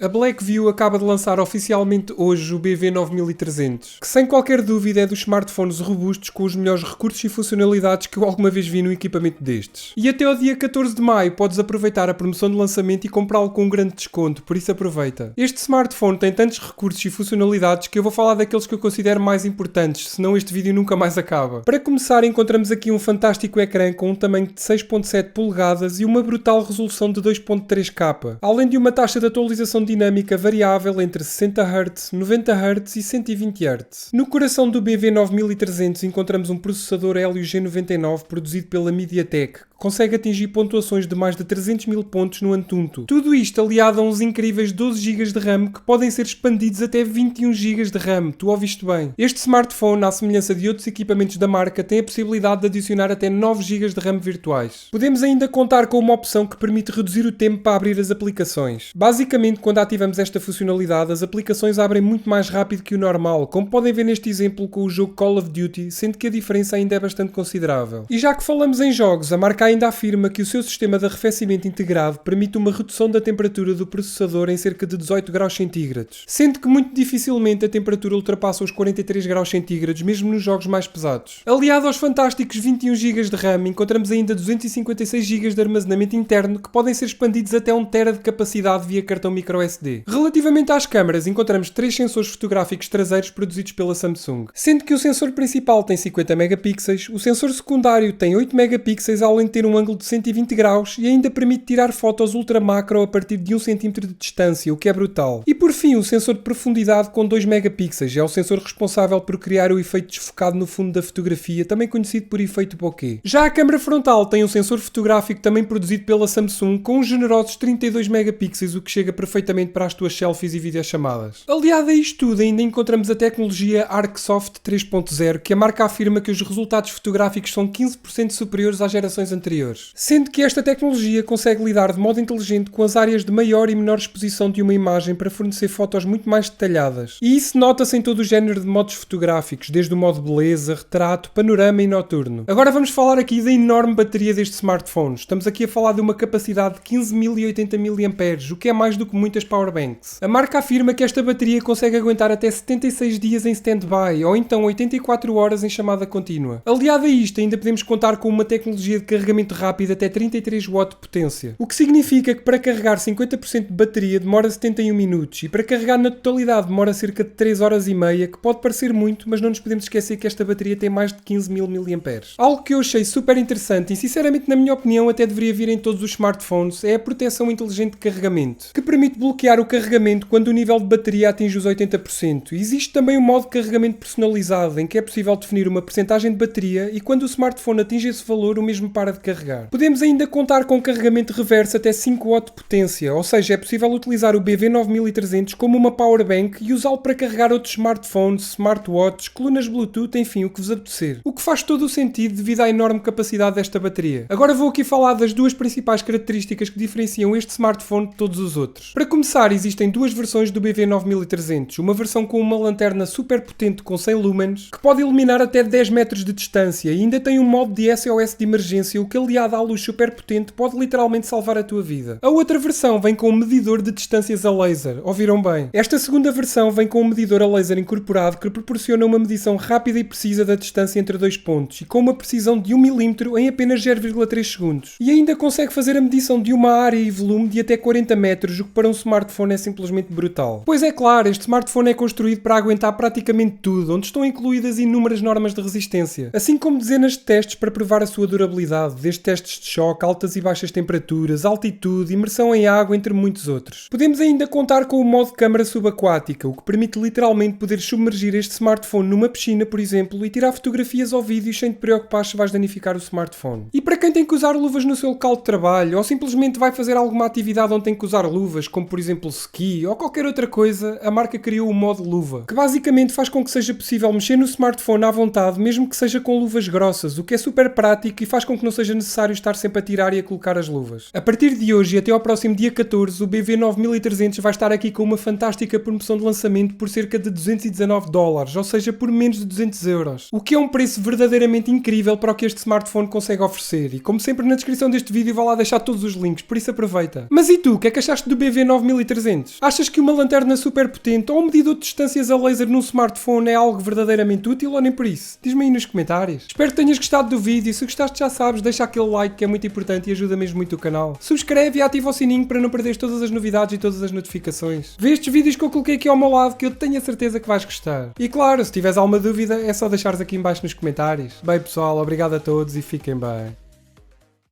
A Blackview acaba de lançar oficialmente hoje o BV9300, que sem qualquer dúvida é dos smartphones robustos com os melhores recursos e funcionalidades que eu alguma vez vi no equipamento destes. E até ao dia 14 de maio podes aproveitar a promoção de lançamento e comprá-lo com um grande desconto, por isso aproveita. Este smartphone tem tantos recursos e funcionalidades que eu vou falar daqueles que eu considero mais importantes, senão este vídeo nunca mais acaba. Para começar, encontramos aqui um fantástico ecrã com um tamanho de 6.7 polegadas e uma brutal resolução de 2.3K, além de uma taxa de atualização dinâmica variável entre 60 Hz, 90 Hz e 120 Hz. No coração do BV9300 encontramos um processador Helio G99 produzido pela MediaTek, que consegue atingir pontuações de mais de 300 mil pontos no Antutu. Tudo isto aliado a uns incríveis 12 GB de RAM que podem ser expandidos até 21 GB de RAM, tu ouviste bem. Este smartphone, à semelhança de outros equipamentos da marca, tem a possibilidade de adicionar até 9 GB de RAM virtuais. Podemos ainda contar com uma opção que permite reduzir o tempo para abrir as aplicações. Basicamente, quando ativamos esta funcionalidade, as aplicações abrem muito mais rápido que o normal, como podem ver neste exemplo com o jogo Call of Duty, sendo que a diferença ainda é bastante considerável. E já que falamos em jogos, a marca ainda afirma que o seu sistema de arrefecimento integrado permite uma redução da temperatura do processador em cerca de 18 graus centígrados, sendo que muito dificilmente a temperatura ultrapassa os 43 graus centígrados, mesmo nos jogos mais pesados. Aliado aos fantásticos 21 GB de RAM, encontramos ainda 256 GB de armazenamento interno que podem ser expandidos até 1 TB de capacidade via cartão microSD. Relativamente às câmaras, encontramos 3 sensores fotográficos traseiros produzidos pela Samsung, sendo que o sensor principal tem 50 megapixels, o sensor secundário tem 8 megapixels, além de ter um ângulo de 120 graus e ainda permite tirar fotos ultra macro a partir de 1 cm de distância, o que é brutal. E por fim, o sensor de profundidade com 2 megapixels, é o sensor responsável por criar o efeito desfocado no fundo da fotografia, também conhecido por efeito bokeh. Já a câmara frontal tem um sensor fotográfico também produzido pela Samsung com uns generosos 32 megapixels, o que chega perfeitamente para as tuas selfies e videochamadas. Aliado a isto tudo, ainda encontramos a tecnologia ArcSoft 3.0, que a marca afirma que os resultados fotográficos são 15% superiores às gerações anteriores, sendo que esta tecnologia consegue lidar de modo inteligente com as áreas de maior e menor exposição de uma imagem para fornecer fotos muito mais detalhadas. E isso nota-se em todo o género de modos fotográficos, desde o modo beleza, retrato, panorama e noturno. Agora vamos falar aqui da enorme bateria deste smartphone. Estamos aqui a falar de uma capacidade de 15.080 mAh, o que é mais do que muitas powerbanks. A marca afirma que esta bateria consegue aguentar até 76 dias em stand-by ou então 84 horas em chamada contínua. Aliado a isto, ainda podemos contar com uma tecnologia de carregamento rápido até 33 W de potência, o que significa que para carregar 50% de bateria demora 71 minutos e para carregar na totalidade demora cerca de 3 horas e meia, que pode parecer muito, mas não nos podemos esquecer que esta bateria tem mais de 15.000 mAh. Algo que eu achei super interessante e sinceramente na minha opinião até deveria vir em todos os smartphones é a proteção inteligente de carregamento, que permite bloquear o carregamento quando o nível de bateria atinge os 80%. Existe também um modo de carregamento personalizado, em que é possível definir uma percentagem de bateria e quando o smartphone atinge esse valor, o mesmo para de carregar. Podemos ainda contar com carregamento reverso até 5 W de potência, ou seja, é possível utilizar o BV9300 como uma powerbank e usá-lo para carregar outros smartphones, smartwatches, colunas Bluetooth, enfim, o que vos apetecer. O que faz todo o sentido devido à enorme capacidade desta bateria. Agora vou aqui falar das duas principais características que diferenciam este smartphone de todos os outros. Para começar, existem duas versões do BV9300, uma versão com uma lanterna super potente com 100 lumens, que pode iluminar até 10 metros de distância e ainda tem um modo de SOS de emergência, o que aliado à luz super potente pode literalmente salvar a tua vida. A outra versão vem com um medidor de distâncias a laser, ouviram bem? Esta segunda versão vem com um medidor a laser incorporado que proporciona uma medição rápida e precisa da distância entre dois pontos e com uma precisão de 1 mm em apenas 0,3 segundos. E ainda consegue fazer a medição de uma área e volume de até 40 metros, o que para um smartphone é simplesmente brutal. Pois é claro, este smartphone é construído para aguentar praticamente tudo, onde estão incluídas inúmeras normas de resistência, assim como dezenas de testes para provar a sua durabilidade, desde testes de choque, altas e baixas temperaturas, altitude, imersão em água, entre muitos outros. Podemos ainda contar com o modo câmara subaquática, o que permite literalmente poder submergir este smartphone numa piscina, por exemplo, e tirar fotografias ou vídeos sem te preocupar se vais danificar o smartphone. E para quem tem que usar luvas no seu local de trabalho, ou simplesmente vai fazer alguma atividade onde tem que usar luvas, como por exemplo ski ou qualquer outra coisa, a marca criou o modo luva, que basicamente faz com que seja possível mexer no smartphone à vontade, mesmo que seja com luvas grossas, o que é super prático e faz com que não seja seja necessário estar sempre a tirar e a colocar as luvas. A partir de hoje e até ao próximo dia 14, o BV9300 vai estar aqui com uma fantástica promoção de lançamento por cerca de $219, ou seja, por menos de 200 euros. O que é um preço verdadeiramente incrível para o que este smartphone consegue oferecer. E como sempre na descrição deste vídeo vou lá deixar todos os links, por isso aproveita. Mas e tu, o que é que achaste do BV9300? Achas que uma lanterna super potente ou um medidor de distâncias a laser num smartphone é algo verdadeiramente útil ou nem por isso? Diz-me aí nos comentários. Espero que tenhas gostado do vídeo. Se gostaste, já sabes, deixa aquele like que é muito importante e ajuda mesmo muito o canal. Subscreve e ativa o sininho para não perderes todas as novidades e todas as notificações. Vê estes vídeos que eu coloquei aqui ao meu lado que eu tenho a certeza que vais gostar. E claro, se tiveres alguma dúvida é só deixares aqui em baixo nos comentários. Bem pessoal, obrigado a todos e fiquem bem.